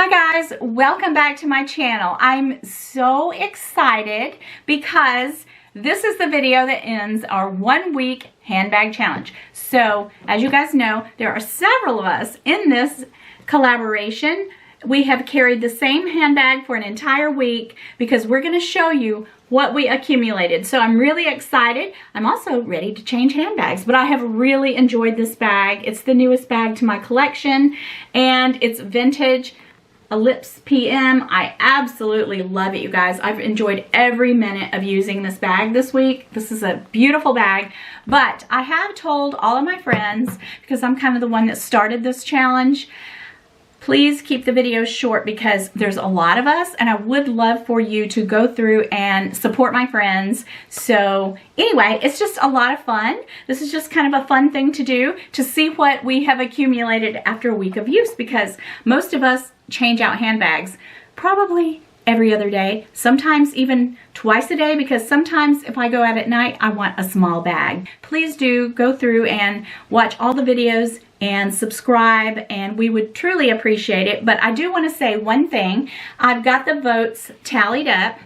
Hi guys, welcome back to my channel. I'm so excited because this is the video that ends our 1 week handbag challenge. So as you guys know, there are several of us in this collaboration. We have carried the same handbag for an entire week because we're going to show you what we accumulated. So I'm really excited. I'm also ready to change handbags, but I have really enjoyed this bag. It's the newest bag to my collection and it's vintage Ellipse PM. I absolutely love it, you guys. I've enjoyed every minute of using this bag this week. This is a beautiful bag, but I have told all of my friends, because I'm kind of the one that started this challenge, please keep the videos short because there's a lot of us and I would love for you to go through and support my friends. So anyway, it's just a lot of fun. This is just kind of a fun thing to do, to see what we have accumulated after a week of use, because most of us change out handbags probably every other day, sometimes even twice a day, because sometimes if I go out at night, I want a small bag. Please do go through and watch all the videos and subscribe, and we would truly appreciate it. But I do want to say one thing. I've got the votes tallied up.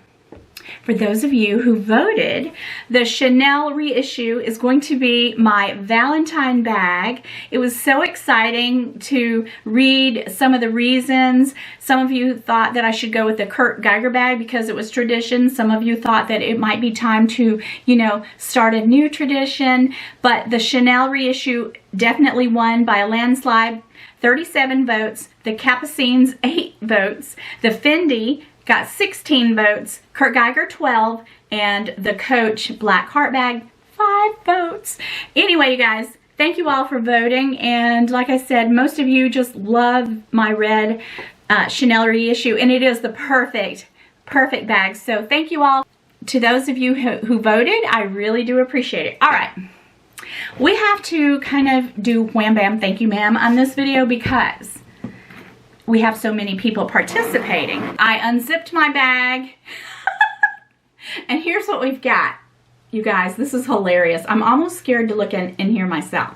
For those of you who voted, the Chanel reissue is going to be my Valentine bag. It was so exciting to read some of the reasons. Some of you thought that I should go with the Kurt Geiger bag because it was tradition. Some of you thought that it might be time to, you know, start a new tradition. But the Chanel reissue definitely won by a landslide, 37 votes. The Capucines, 8 votes. The Fendi got 16 votes, Kurt Geiger 12, and the Coach Black Heart Bag 5 votes. Anyway, you guys, thank you all for voting, and like I said, most of you just love my red Chanel reissue, and it is the perfect bag. So thank you all. To those of you who voted, I really do appreciate it. All right, we have to kind of do wham bam thank you ma'am on this video because we have so many people participating. I unzipped my bag and here's what we've got. You guys, this is hilarious. I'm almost scared to look in here myself.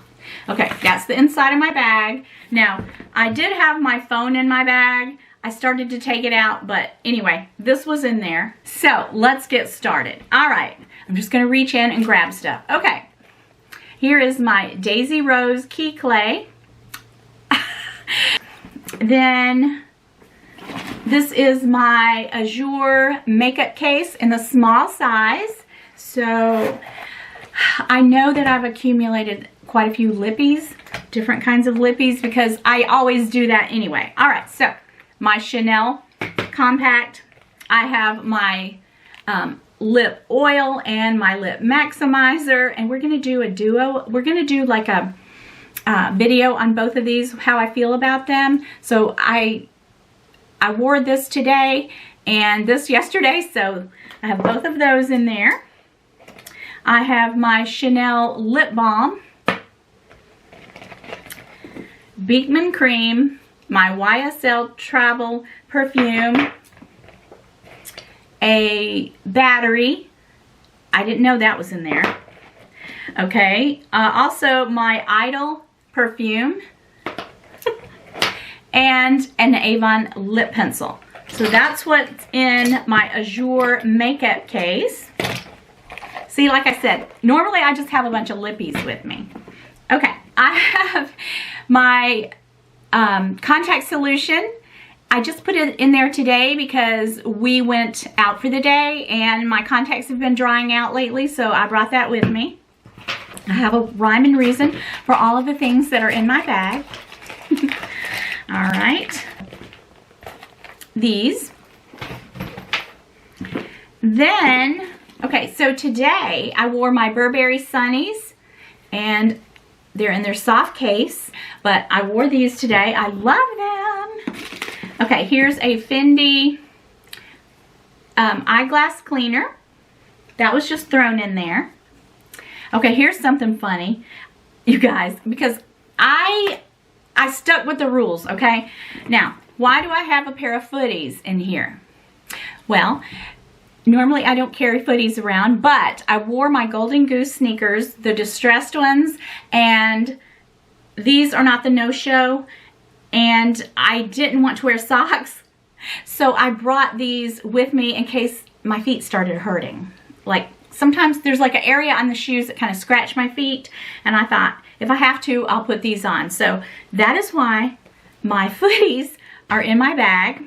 Okay, that's the inside of my bag. Now, I did have my phone in my bag. I started to take it out, but anyway, this was in there. So let's get started. All right, I'm just gonna reach in and grab stuff. Okay, here is my Daisy Rose key clay. Then this is my Azure makeup case in the small size. So I know that I've accumulated quite a few lippies, different kinds of lippies, because I always do that anyway. All right, so my Chanel compact. I have my lip oil and my lip maximizer, and we're gonna do a duo. We're gonna do like a video on both of these, how I feel about them. So I wore this today and this yesterday, so I have both of those in there. I have my Chanel lip balm, Beekman cream, my YSL travel perfume, a battery. I didn't know that was in there. Okay, also my Idol perfume and an Avon lip pencil. So that's what's in my Azure makeup case. See, like I said, normally I just have a bunch of lippies with me. Okay, I have my contact solution. I just put it in there today because we went out for the day and my contacts have been drying out lately, so I brought that with me. I have a rhyme and reason for all of the things that are in my bag. All right. These. Then, okay, so today I wore my Burberry Sunnies and they're in their soft case, but I wore these today. I love them. Okay, here's a Fendi eyeglass cleaner. That was just thrown in there. Okay, here's something funny, you guys, because I stuck with the rules, okay? Now, why do I have a pair of footies in here? Well, normally I don't carry footies around, but I wore my Golden Goose sneakers, the distressed ones, and these are not the no-show. and I didn't want to wear socks. So I brought these with me in case my feet started hurting. Like sometimes there's like an area on the shoes that kind of scratch my feet, and I thought if I have to, I'll put these on. So that is why my footies are in my bag.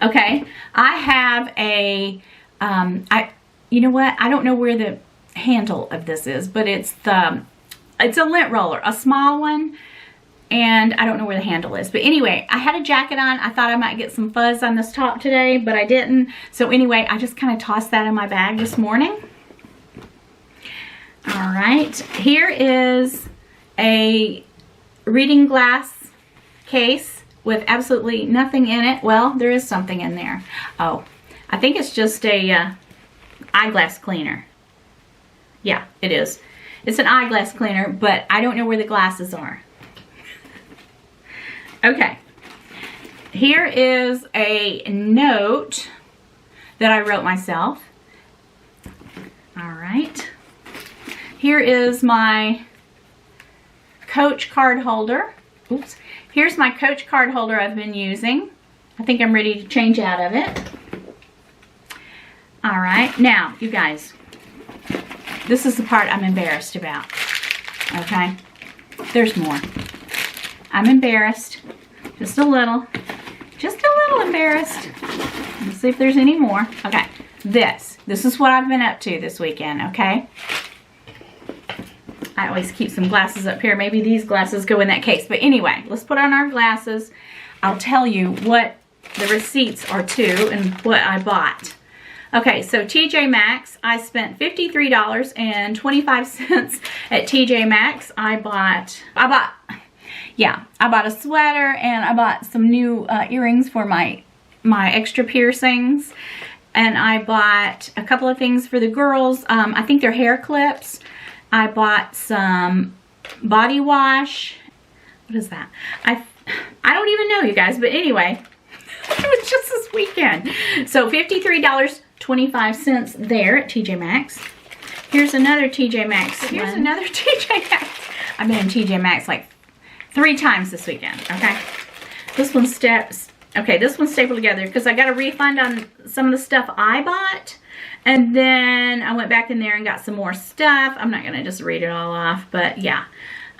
Okay, I have a, you know what? I don't know where the handle of this is, but it's a lint roller, a small one. And I don't know where the handle is. But anyway, I had a jacket on. I thought I might get some fuzz on this top today, but I didn't. So anyway, I just kind of tossed that in my bag this morning. All right. Here is a reading glass case with absolutely nothing in it. Well, there is something in there. Oh, I think it's just a eyeglass cleaner. Yeah, it is. It's an eyeglass cleaner, but I don't know where the glasses are. Okay, here is a note that I wrote myself. All right, here is my Coach card holder. Oops, here's my Coach card holder I've been using. I think I'm ready to change out of it. All right, now, you guys, this is the part I'm embarrassed about, okay? There's more. I'm embarrassed, just a little embarrassed. Let's see if there's any more. Okay, this is what I've been up to this weekend, okay? I always keep some glasses up here. Maybe these glasses go in that case. But anyway, let's put on our glasses. I'll tell you what the receipts are to and what I bought. Okay, so TJ Maxx, I spent $53.25 at TJ Maxx. I bought a sweater, and I bought some new earrings for my extra piercings. And I bought a couple of things for the girls. I think they're hair clips. I bought some body wash. What is that? I don't even know, you guys, but anyway, it was just this weekend. So $53.25 there at TJ Maxx. Here's another TJ Maxx. Here's another TJ Maxx. I've been in TJ Maxx like 3 times this weekend, okay? This one's stapled together because I got a refund on some of the stuff I bought. And then I went back in there and got some more stuff. I'm not going to just read it all off, but yeah.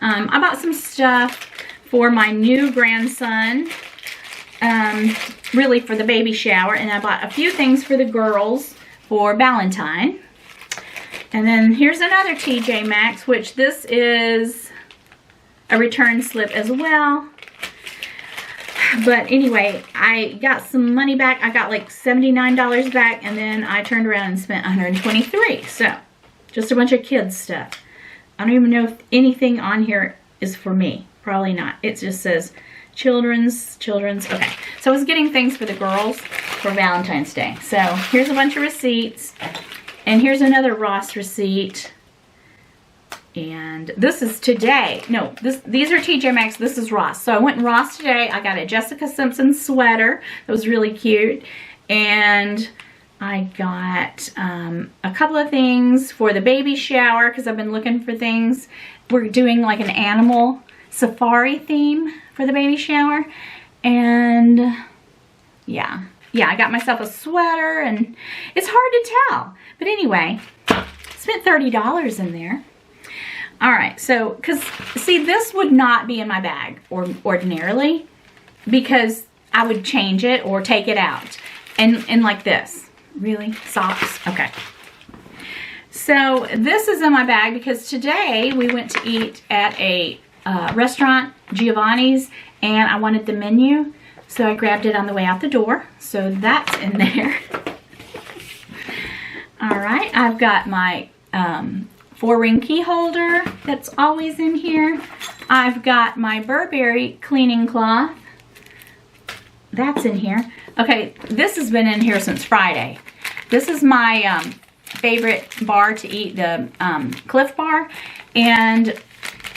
I bought some stuff for my new grandson, really for the baby shower. And I bought a few things for the girls for Valentine. And then here's another TJ Maxx, which this is a return slip as well. But anyway, I got some money back. I got like $79 back, and then I turned around and spent $123. So, just a bunch of kids stuff. I don't even know if anything on here is for me. Probably not. It just says children's. Okay. So I was getting things for the girls for Valentine's Day. So here's a bunch of receipts. And here's another Ross receipt. And this is today. No, these are TJ Maxx. This is Ross. So I went in Ross today. I got a Jessica Simpson sweater. That was really cute. And I got a couple of things for the baby shower because I've been looking for things. We're doing like an animal safari theme for the baby shower. And yeah, I got myself a sweater, and it's hard to tell. But anyway, spent $30 in there. All right, so, because, see, this would not be in my bag ordinarily because I would change it or take it out. And like this. Really? Socks? Okay. So, this is in my bag because today we went to eat at a restaurant, Giovanni's, and I wanted the menu. So, I grabbed it on the way out the door. So, that's in there. All right, I've got my 4-ring key holder that's always in here. I've got my Burberry cleaning cloth. That's in here. Okay, this has been in here since Friday. This is my favorite bar to eat, the Cliff Bar. And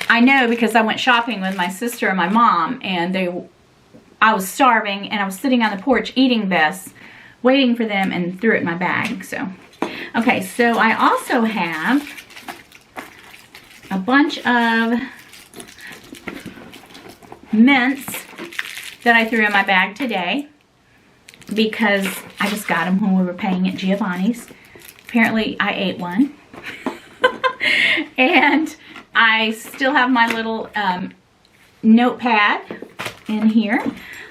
I know because I went shopping with my sister and my mom, and I was starving, and I was sitting on the porch eating this, waiting for them, and threw it in my bag. So, okay, so I also have a bunch of mints that I threw in my bag today because I just got them when we were paying at Giovanni's. Apparently I ate one. And I still have my little notepad in here.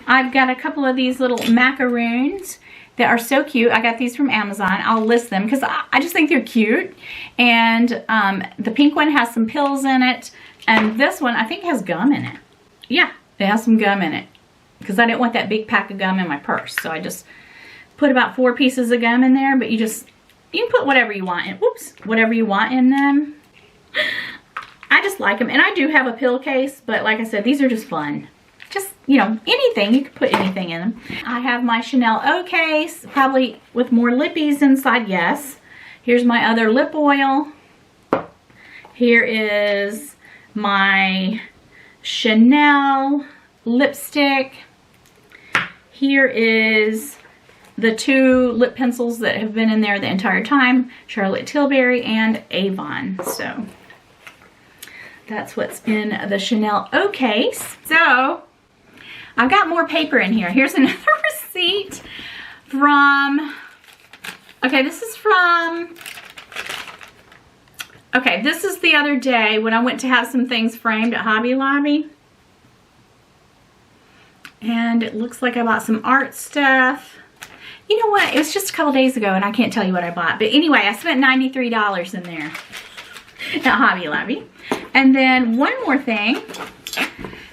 I've got a couple of these little macaroons that are so cute. I got these from Amazon. I'll list them because I just think they're cute. And the pink one has some pills in it. And this one I think has gum in it. Yeah, it has some gum in it. Because I didn't want that big pack of gum in my purse. So I just put about 4 pieces of gum in there. But you can put whatever you want in. Whoops, whatever you want in them. I just like them. And I do have a pill case. But like I said, these are just fun. Just, you know, anything. You can put anything in them. I have my Chanel O case. Probably with more lippies inside. Yes. Here's my other lip oil. Here is my Chanel lipstick. Here is the 2 lip pencils that have been in there the entire time. Charlotte Tilbury and Avon. So that's what's in the Chanel O case. So I've got more paper in here. Here's another receipt from, okay, this is the other day when I went to have some things framed at Hobby Lobby. And it looks like I bought some art stuff. You know what? It was just a couple days ago and I can't tell you what I bought. But anyway, I spent $93 in there at Hobby Lobby. And then one more thing,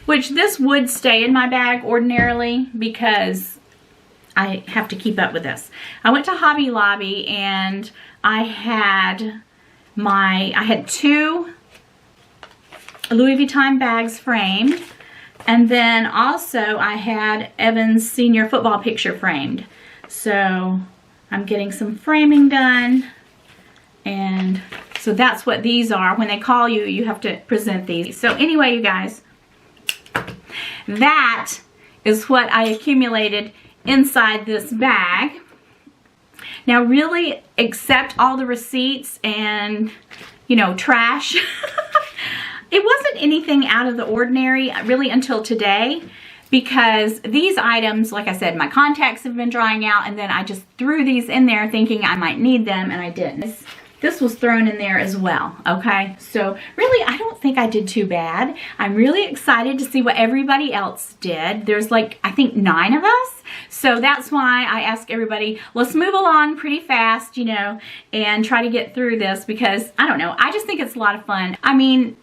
which this would stay in my bag ordinarily because I have to keep up with this. I went to Hobby Lobby and I had 2 Louis Vuitton bags framed. And then also I had Evan's senior football picture framed. So I'm getting some framing done. And so that's what these are. When they call you, you have to present these. So anyway, you guys, that is what I accumulated inside this bag. Now really, except all the receipts and, you know, trash, it wasn't anything out of the ordinary really until today, because these items, like I said, my contacts have been drying out, and then I just threw these in there thinking I might need them, and I didn't. This was thrown in there as well, okay? So really, I don't think I did too bad. I'm really excited to see what everybody else did. There's like, I think 9 of us. So that's why I ask everybody, let's move along pretty fast, you know, and try to get through this because, I don't know, I just think it's a lot of fun. I mean,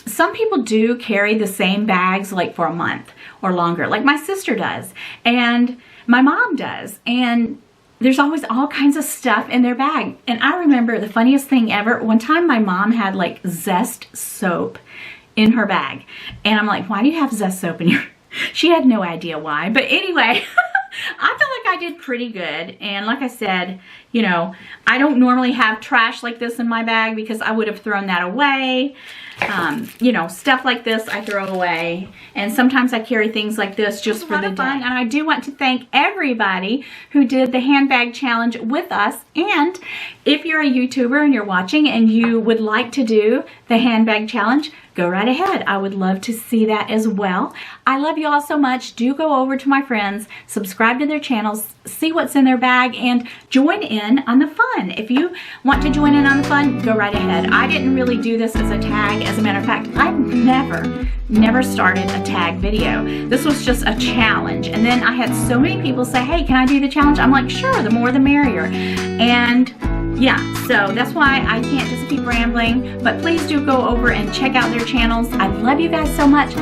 some people do carry the same bags like for a month or longer, like my sister does, and my mom does, and there's always all kinds of stuff in their bag. And I remember the funniest thing ever. One time my mom had like Zest soap in her bag. And I'm like, why do you have Zest soap in your... She had no idea why. But anyway, I feel like I did pretty good. And like I said, you know, I don't normally have trash like this in my bag because I would have thrown that away. You know, stuff like this I throw away, and sometimes I carry things like this just for the fun. And I do want to thank everybody who did the handbag challenge with us. And if you're a YouTuber and you're watching and you would like to do the handbag challenge, go right ahead. I would love to see that as well. I love you all so much. Do go over to my friends, subscribe to their channels, see what's in their bag, and join in on the fun. If you want to join in on the fun, go right ahead. I didn't really do this as a tag. As a matter of fact, I've never started a tag video. This was just a challenge. And then I had so many people say, hey, can I do the challenge? I'm like, sure, the more the merrier. And yeah, so that's why I can't just keep rambling. But please do go over and check out their channels. I love you guys so much.